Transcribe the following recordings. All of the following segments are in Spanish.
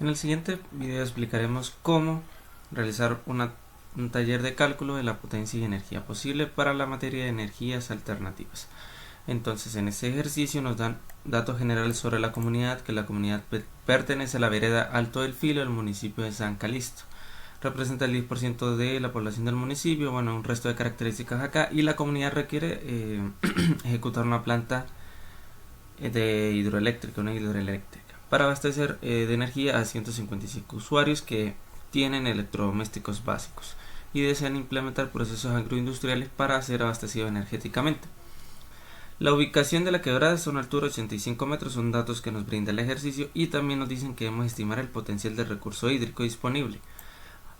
En el siguiente video explicaremos cómo realizar un taller de cálculo de la potencia y energía posible para la materia de energías alternativas. Entonces, en este ejercicio nos dan datos generales sobre la comunidad, que la comunidad pertenece a la vereda Alto del Filo del municipio de San Calixto. Representa el 10% de la población del municipio, bueno, un resto de características acá, y la comunidad requiere ejecutar una planta de hidroeléctrica, una hidroeléctrica, para abastecer de energía a 155 usuarios que tienen electrodomésticos básicos y desean implementar procesos agroindustriales para ser abastecidos energéticamente. La ubicación de la quebrada es a una altura de 85 metros, son datos que nos brinda el ejercicio, y también nos dicen que debemos estimar el potencial del recurso hídrico disponible.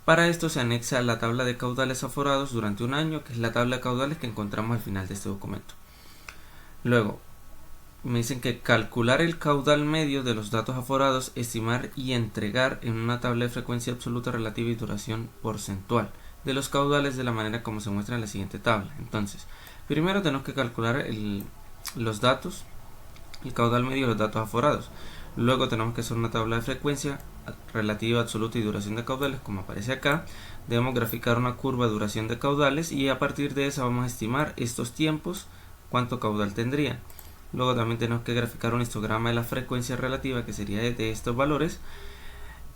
Para esto se anexa la tabla de caudales aforados durante un año, que es la tabla de caudales que encontramos al final de este documento. Luego, me dicen que calcular el caudal medio de los datos aforados, estimar y entregar en una tabla de frecuencia absoluta, relativa y duración porcentual de los caudales de la manera como se muestra en la siguiente tabla. Entonces, primero tenemos que calcular los datos, el caudal medio de los datos aforados. Luego tenemos que hacer una tabla de frecuencia relativa, absoluta y duración de caudales, como aparece acá. Debemos graficar una curva de duración de caudales y a partir de esa vamos a estimar estos tiempos, cuánto caudal tendrían. Luego también tenemos que graficar un histograma de la frecuencia relativa, que sería de estos valores,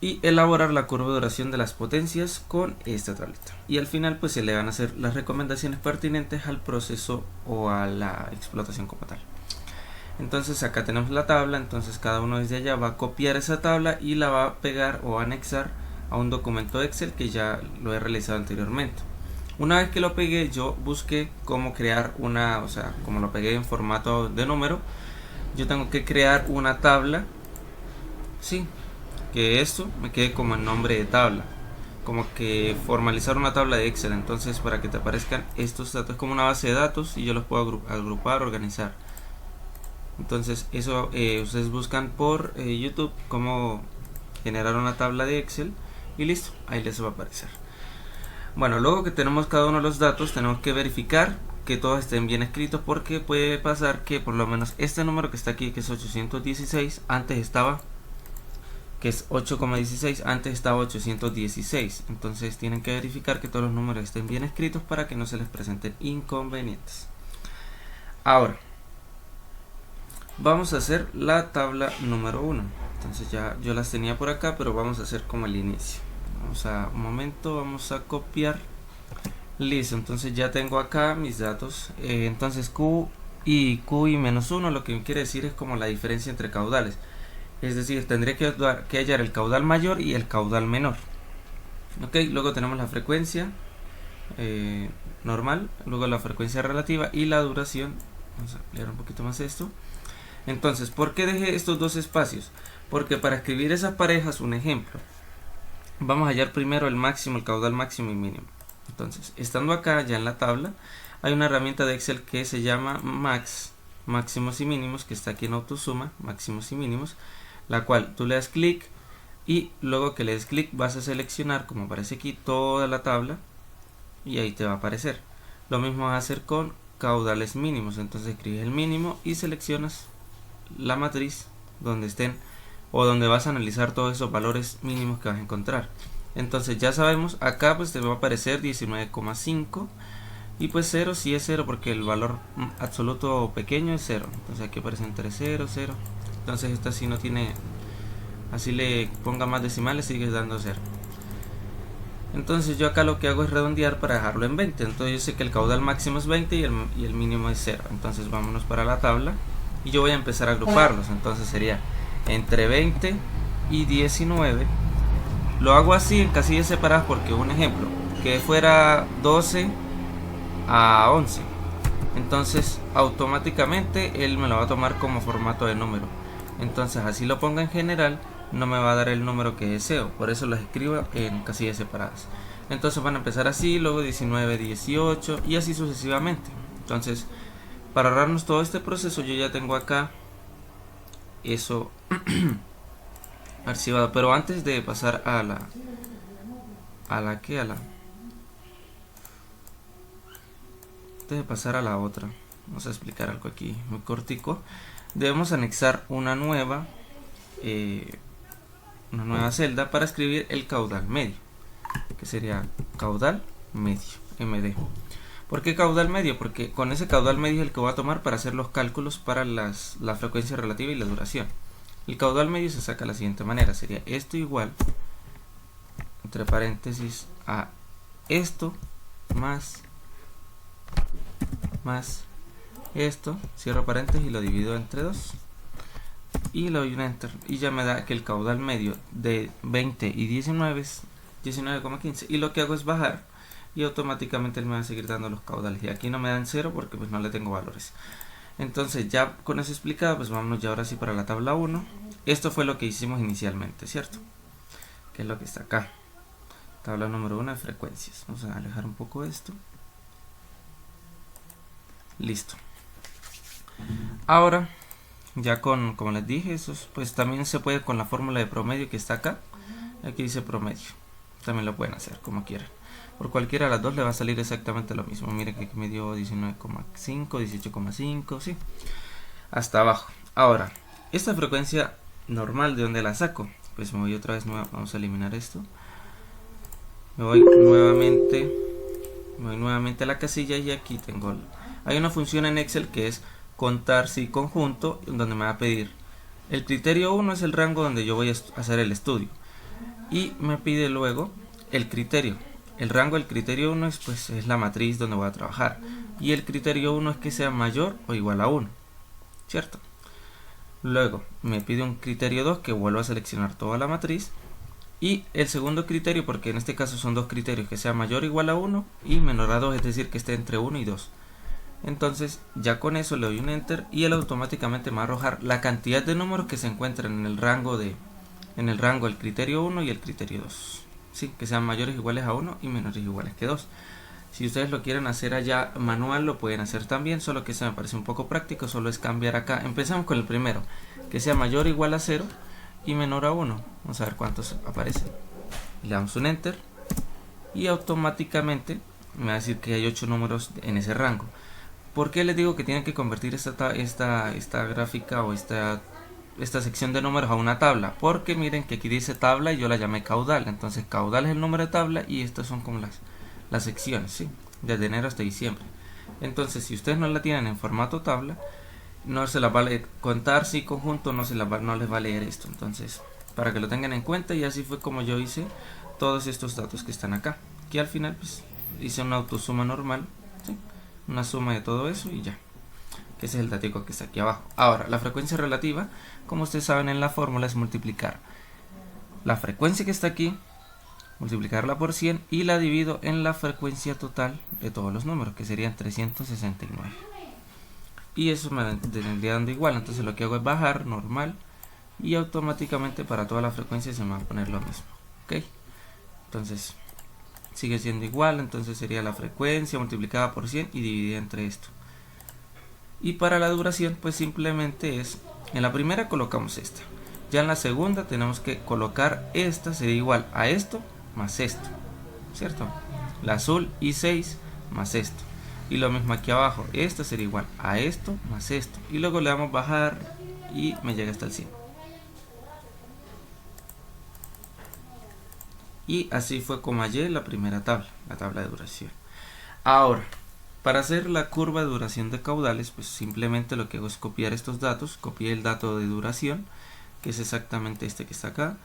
y elaborar la curva de duración de las potencias con esta tablita. Y al final pues se le van a hacer las recomendaciones pertinentes al proceso o a la explotación como tal. Entonces acá tenemos la tabla, entonces cada uno desde allá va a copiar esa tabla y la va a pegar o anexar a un documento Excel que ya lo he realizado anteriormente. Una vez que lo pegué, yo busqué cómo crear como lo pegué en formato de número, yo tengo que crear una tabla, sí, que esto me quede como el nombre de tabla, como que formalizar una tabla de Excel. Entonces, para que te aparezcan estos datos, como una base de datos, y yo los puedo agrupar, organizar. Entonces, eso ustedes buscan por YouTube cómo generar una tabla de Excel y listo, ahí les va a aparecer. Bueno, luego que tenemos cada uno de los datos, tenemos que verificar que todos estén bien escritos, porque puede pasar que por lo menos este número que está aquí, que es 816, antes estaba, que es 8,16, antes estaba 816. Entonces tienen que verificar que todos los números estén bien escritos para que no se les presenten inconvenientes. Ahora, vamos a hacer la tabla número 1. Entonces ya yo las tenía por acá, pero vamos a hacer como el inicio. Un momento, vamos a copiar. Listo, entonces ya tengo acá mis datos. Entonces Q y menos 1, lo que quiere decir es como la diferencia entre caudales. Es decir, tendría que hallar el caudal mayor y el caudal menor. Ok, luego tenemos la frecuencia normal, luego la frecuencia relativa y la duración. Vamos a ampliar un poquito más esto. Entonces, ¿por qué dejé estos dos espacios? Porque para escribir esas parejas, un ejemplo, vamos a hallar primero el máximo, el caudal máximo y mínimo. Entonces, estando acá ya en la tabla, hay una herramienta de Excel que se llama máximos y mínimos, que está aquí en autosuma, máximos y mínimos, la cual tú le das clic y luego que le des clic vas a seleccionar, como aparece aquí, toda la tabla y ahí te va a aparecer. Lo mismo vas a hacer con caudales mínimos. Entonces escribes el mínimo y seleccionas la matriz donde estén o donde vas a analizar todos esos valores mínimos que vas a encontrar. Entonces ya sabemos, acá pues te va a aparecer 19,5 y pues 0 si es 0 porque el valor absoluto pequeño es 0. Entonces aquí aparece entre 0, 0. Entonces esta si no tiene, así le ponga más decimales, sigues dando 0. Entonces yo acá lo que hago es redondear para dejarlo en 20. Entonces yo sé que el caudal máximo es 20 y el mínimo es 0. Entonces vámonos para la tabla y yo voy a empezar a agruparlos. Entonces sería entre 20 y 19. Lo hago así en casillas separadas porque, un ejemplo, que fuera 12 a 11, entonces automáticamente él me lo va a tomar como formato de número. Entonces así lo ponga en general, no me va a dar el número que deseo, por eso los escribo en casillas separadas. Entonces van a empezar así, luego 19, 18 y así sucesivamente. Entonces, para ahorrarnos todo este proceso, yo ya tengo acá eso archivado. Pero antes de pasar antes de pasar a la otra, vamos a explicar algo aquí muy cortico. Debemos anexar una nueva una nueva celda para escribir el caudal medio, que sería caudal medio, MD. ¿Por qué caudal medio? Porque con ese caudal medio es el que voy a tomar para hacer los cálculos para la frecuencia relativa y la duración. El caudal medio se saca de la siguiente manera, sería esto igual, entre paréntesis, a esto más esto, cierro paréntesis y lo divido entre 2 y le doy un enter y ya me da que el caudal medio de 20 y 19 es 19,15, y lo que hago es bajar y automáticamente él me va a seguir dando los caudales, y aquí no me dan 0 porque pues no le tengo valores. Entonces ya con eso explicado, pues vámonos ya ahora sí para la tabla 1. Esto fue lo que hicimos inicialmente, ¿cierto? Que es lo que está acá, tabla número 1 de frecuencias. Vamos a alejar un poco esto. Listo. Ahora ya como les dije, eso pues también se puede con la fórmula de promedio que está acá. Aquí dice promedio, también lo pueden hacer como quieran. Por cualquiera de las dos le va a salir exactamente lo mismo. Miren que aquí me dio 19,5, 18,5, sí, hasta abajo. Ahora, esta frecuencia normal, ¿de dónde la saco? Pues me voy otra vez, vamos a eliminar esto. Me voy nuevamente a la casilla y aquí tengo, hay una función en Excel que es contar si conjunto, donde me va a pedir el criterio 1 es el rango donde yo voy a hacer el estudio, y me pide luego el criterio. El rango del criterio 1 es la matriz donde voy a trabajar, y el criterio 1 es que sea mayor o igual a 1, ¿cierto? Luego me pide un criterio 2 que vuelvo a seleccionar toda la matriz, y el segundo criterio, porque en este caso son dos criterios, que sea mayor o igual a 1 y menor a 2, es decir que esté entre 1 y 2. Entonces ya con eso le doy un enter y él automáticamente me va a arrojar la cantidad de números que se encuentran en el rango del criterio 1 y el criterio 2. Sí, que sean mayores o iguales a 1 y menores o iguales que 2. Si ustedes lo quieren hacer allá manual, lo pueden hacer también, solo que se me parece un poco práctico, solo es cambiar acá. Empezamos con el primero, que sea mayor o igual a 0 y menor a 1. Vamos a ver cuántos aparecen. Le damos un enter y automáticamente me va a decir que hay 8 números en ese rango. ¿Por qué les digo que tienen que convertir esta gráfica o esta sección de números a una tabla? Porque miren que aquí dice tabla y yo la llamé caudal. Entonces caudal es el número de tabla y estas son como las secciones, ¿sí? Desde enero hasta diciembre. Entonces si ustedes no la tienen en formato tabla, no se las va a contar si conjunto, no les va a leer esto. Entonces para que lo tengan en cuenta, y así fue como yo hice todos estos datos que están acá. Aquí al final pues hice una autosuma normal, ¿sí? Una suma de todo eso y ya, que ese es el datico que está aquí abajo. Ahora, la frecuencia relativa, como ustedes saben en la fórmula, es multiplicar la frecuencia que está aquí, multiplicarla por 100 y la divido en la frecuencia total de todos los números, que serían 369, y eso me vendría dando igual. Entonces lo que hago es bajar normal y automáticamente para toda la frecuencia se me va a poner lo mismo, ¿ok? Entonces sigue siendo igual, entonces sería la frecuencia multiplicada por 100 y dividida entre esto. Y para la duración pues simplemente es, en la primera colocamos esta, ya en la segunda tenemos que colocar esta, sería igual a esto más esto, ¿cierto? La azul y 6 más esto, y lo mismo aquí abajo, esta sería igual a esto más esto, y luego le damos bajar y me llega hasta el 100. Y así fue como hallé la primera tabla, la tabla de duración. Ahora, para hacer la curva de duración de caudales, pues simplemente lo que hago es copiar estos datos. Copié el dato de duración, que es exactamente este que está acá,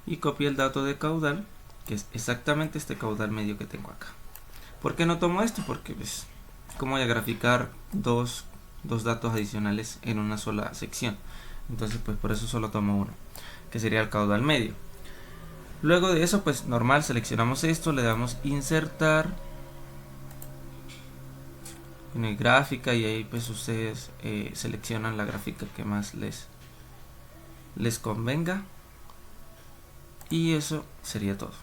y copié el dato de caudal, que es exactamente este caudal medio que tengo acá. ¿Por qué no tomo esto? Porque pues, ¿cómo voy a graficar dos datos adicionales en una sola sección? Entonces pues por eso solo tomo uno, que sería el caudal medio. Luego de eso pues normal, seleccionamos esto, le damos insertar en el gráfica, y ahí pues ustedes seleccionan la gráfica que más les convenga, y eso sería todo,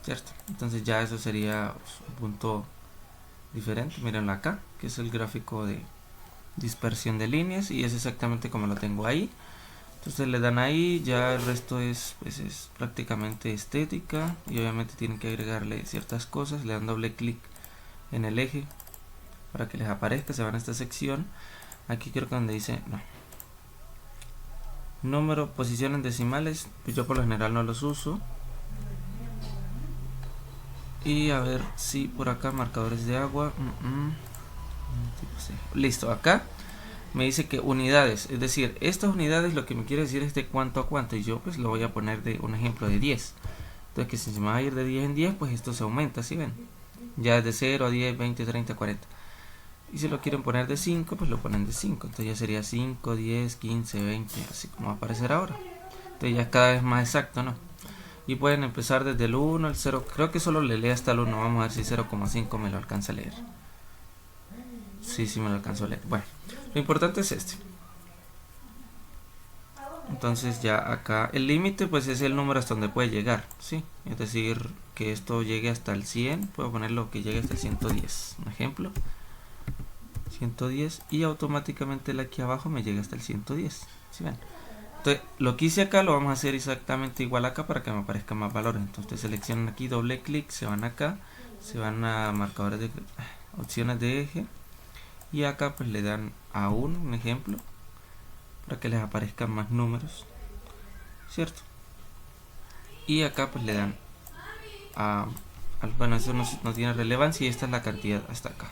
¿cierto? Entonces ya eso sería un punto diferente. Mírenlo acá, que es el gráfico de dispersión de líneas, y es exactamente como lo tengo ahí. Entonces le dan ahí, ya el resto es prácticamente estética, y obviamente tienen que agregarle ciertas cosas. Le dan doble clic en el eje para que les aparezca, se van a esta sección, aquí creo que donde dice, no, Número, posiciones decimales, pues yo por lo general no los uso. Y a ver si por acá marcadores de agua. Listo, acá me dice que unidades, es decir, estas unidades lo que me quiere decir es de cuánto a cuánto, y yo pues lo voy a poner de un ejemplo de 10. Entonces que si se me va a ir de 10 en 10, pues esto se aumenta, ¿sí ven? Ya es de 0 a 10, 20, 30, 40. Y si lo quieren poner de 5, pues lo ponen de 5. Entonces ya sería 5, 10, 15, 20, así como va a aparecer ahora. Entonces ya cada vez más exacto, ¿no? Y pueden empezar desde el 1 al 0. Creo que solo le lee hasta el 1. Vamos a ver si 0,5 me lo alcanza a leer. Sí, me lo alcanzo a leer. Bueno, lo importante es este. Entonces ya acá el límite pues es el número hasta donde puede llegar, ¿sí? Es decir, que esto llegue hasta el 100. Puedo ponerlo que llegue hasta el 110. Un ejemplo. 110 y automáticamente el aquí abajo me llega hasta el 110. ¿Sí ven? Entonces, lo que hice acá lo vamos a hacer exactamente igual acá para que me aparezcan más valores. Entonces seleccionan aquí, doble clic, se van acá, se van a marcadores de opciones de eje y acá pues le dan a 1, un ejemplo, para que les aparezcan más números, ¿cierto? Y acá pues le dan bueno, eso no tiene relevancia y esta es la cantidad hasta acá,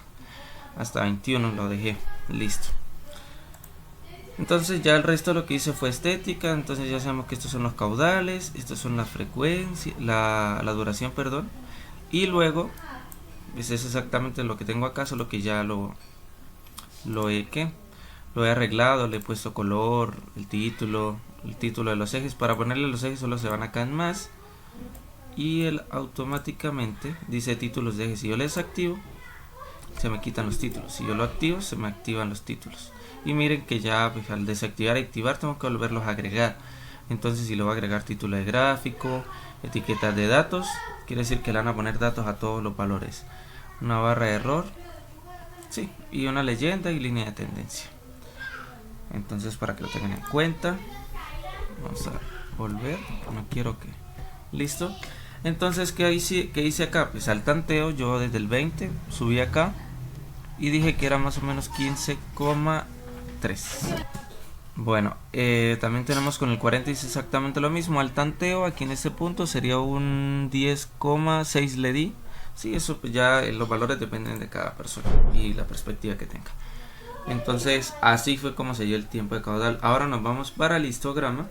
hasta 21 lo dejé, listo. Entonces ya el resto lo que hice fue estética. Entonces ya sabemos que estos son los caudales, estos son la frecuencia, la duración, perdón. Y luego, pues es exactamente lo que tengo acá, solo que ya lo he arreglado, le he puesto color, el título de los ejes. Para ponerle los ejes solo se van acá en más. Y él automáticamente dice títulos de ejes. Si yo le desactivo, se me quitan los títulos. Si yo lo activo, se me activan los títulos. Y miren que ya pues, al desactivar y activar tengo que volverlos a agregar. Entonces si le voy a agregar título de gráfico, etiquetas de datos, quiere decir que le van a poner datos a todos los valores. Una barra de error, sí, y una leyenda y línea de tendencia. Entonces para que lo tengan en cuenta, vamos a volver, no quiero que... Listo. Entonces ¿qué hice acá? Pues al tanteo yo desde el 20 subí acá y dije que era más o menos 15,3. Bueno, también tenemos con el 40 dice exactamente lo mismo. Al tanteo aquí en este punto sería un 10,6 le di. Sí, eso pues ya los valores dependen de cada persona y la perspectiva que tenga. Entonces así fue como se dio el tiempo de caudal. Ahora nos vamos para el histograma.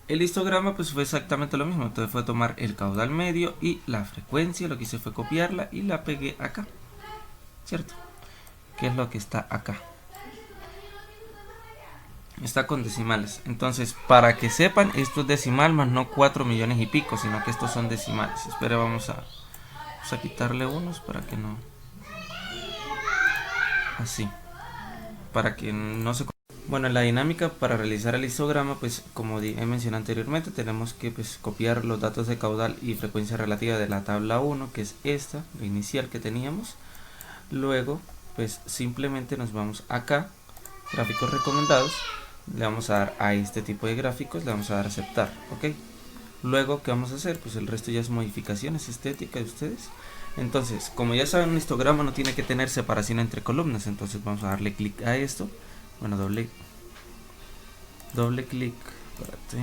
El histograma pues fue exactamente lo mismo. Entonces fue tomar el caudal medio y la frecuencia. Lo que hice fue copiarla y la pegué acá, ¿cierto? ¿Qué es lo que está acá? Está con decimales. Entonces, para que sepan, esto es decimal más no 4 millones y pico, sino que estos son decimales. Espera, vamos a quitarle unos para que no... Así. Para que no se... Bueno, la dinámica para realizar el histograma, pues como he mencionado anteriormente, tenemos que pues, copiar los datos de caudal y frecuencia relativa de la tabla 1, que es esta, la inicial que teníamos. Luego, pues simplemente nos vamos acá, gráficos recomendados, le vamos a dar a este tipo de gráficos, le vamos a dar a aceptar, ok. Luego, ¿qué vamos a hacer? Pues el resto ya es modificaciones estéticas de ustedes. Entonces, como ya saben, un histograma no tiene que tener separación entre columnas, entonces vamos a darle clic a esto. Bueno, doble clic, espérate.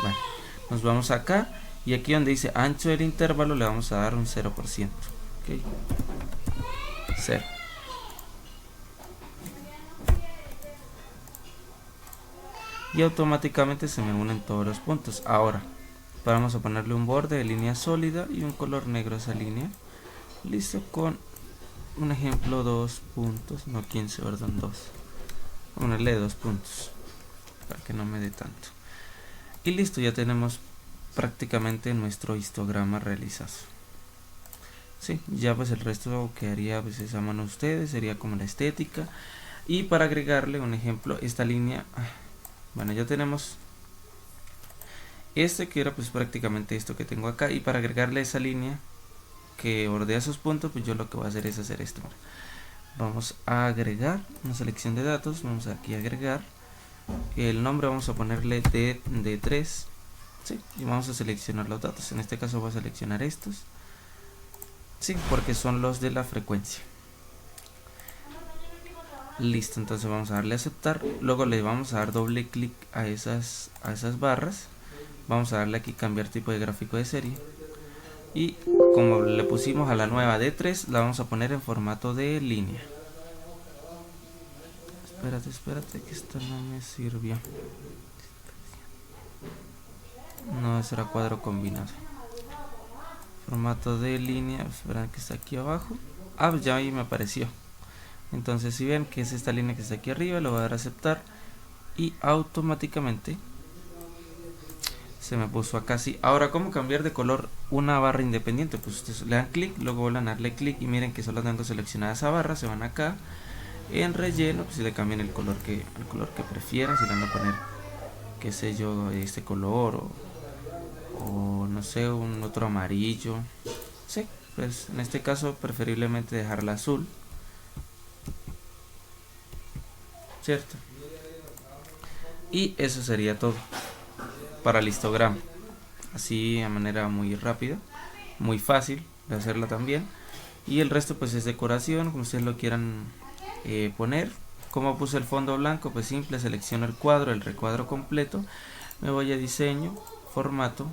Bueno, nos vamos acá y aquí donde dice ancho del intervalo le vamos a dar un 0%, ok, 0. Y automáticamente se me unen todos los puntos. Ahora vamos a ponerle un borde de línea sólida y un color negro a esa línea. Listo, con un ejemplo 2 puntos, no 15, perdón, 2. Vamos a ponerle 2 puntos para que no me dé tanto. Y listo, ya tenemos prácticamente nuestro histograma realizado. Sí, ya pues el resto quedaría pues esa mano ustedes, sería como la estética. Y para agregarle un ejemplo, esta línea, bueno, ya tenemos este que era pues prácticamente esto que tengo acá, y para agregarle esa línea que bordea esos puntos, pues yo lo que voy a hacer es hacer esto. Vamos a agregar una selección de datos, vamos aquí a agregar el nombre, vamos a ponerle D3, ¿sí? Y vamos a seleccionar los datos. En este caso voy a seleccionar estos, sí, porque son los de la frecuencia. Listo, entonces vamos a darle a aceptar. Luego le vamos a dar doble clic a esas barras. Vamos a darle aquí cambiar tipo de gráfico de serie. Y como le pusimos a la nueva D3, la vamos a poner en formato de línea. Espérate, que esto no me sirvió. No, ese era cuadro combinado. Formato de línea, esperan que está aquí abajo. Ah, ya ahí me apareció. Entonces si ven que es esta línea que está aquí arriba, le voy a dar a aceptar y automáticamente se me puso acá así. Ahora, ¿cómo cambiar de color una barra independiente? Pues ustedes le dan clic, luego vuelven a darle clic y miren que solo tengo seleccionada esa barra. Se van acá en relleno, pues si le cambian el color que prefieran, si le van a poner, qué sé yo, este color o no sé, un otro amarillo. Sí, pues en este caso preferiblemente dejarla azul, ¿cierto? Y eso sería todo para el histograma, así de manera muy rápida, muy fácil de hacerla también. Y el resto pues es decoración, como ustedes lo quieran poner. Como puse el fondo blanco, pues simple, selecciono el cuadro, el recuadro completo, me voy a diseño, formato,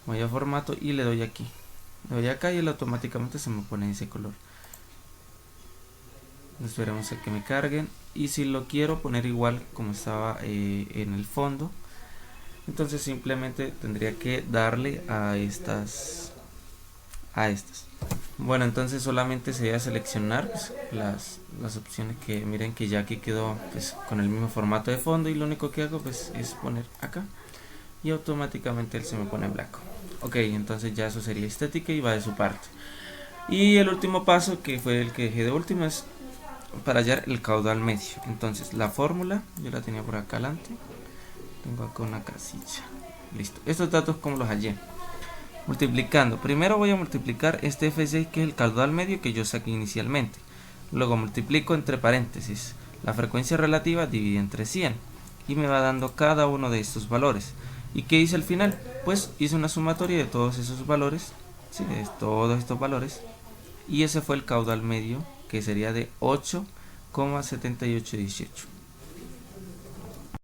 voy a formato y le doy aquí, le doy acá y él automáticamente se me pone ese color. Esperemos a que me carguen. Y si lo quiero poner igual como estaba en el fondo, entonces simplemente tendría que darle a estas. Bueno, entonces solamente se va a seleccionar pues, las opciones que miren que ya aquí quedó pues, con el mismo formato de fondo, y lo único que hago pues es poner acá y automáticamente él se me pone en blanco. Ok, entonces ya eso sería estética y va de su parte. Y el último paso, que fue el que dejé de último, es para hallar el caudal medio. Entonces la fórmula yo la tenía por acá adelante, tengo acá una casilla. Listo, estos datos como los hallé multiplicando. Primero voy a multiplicar este F6, que es el caudal medio que yo saqué inicialmente. Luego multiplico entre paréntesis la frecuencia relativa dividida entre 100 y me va dando cada uno de estos valores. ¿Y qué hice al final? Pues hice una sumatoria de todos esos valores, ¿sí? De todos estos valores, y ese fue el caudal medio, que sería de 8,7818.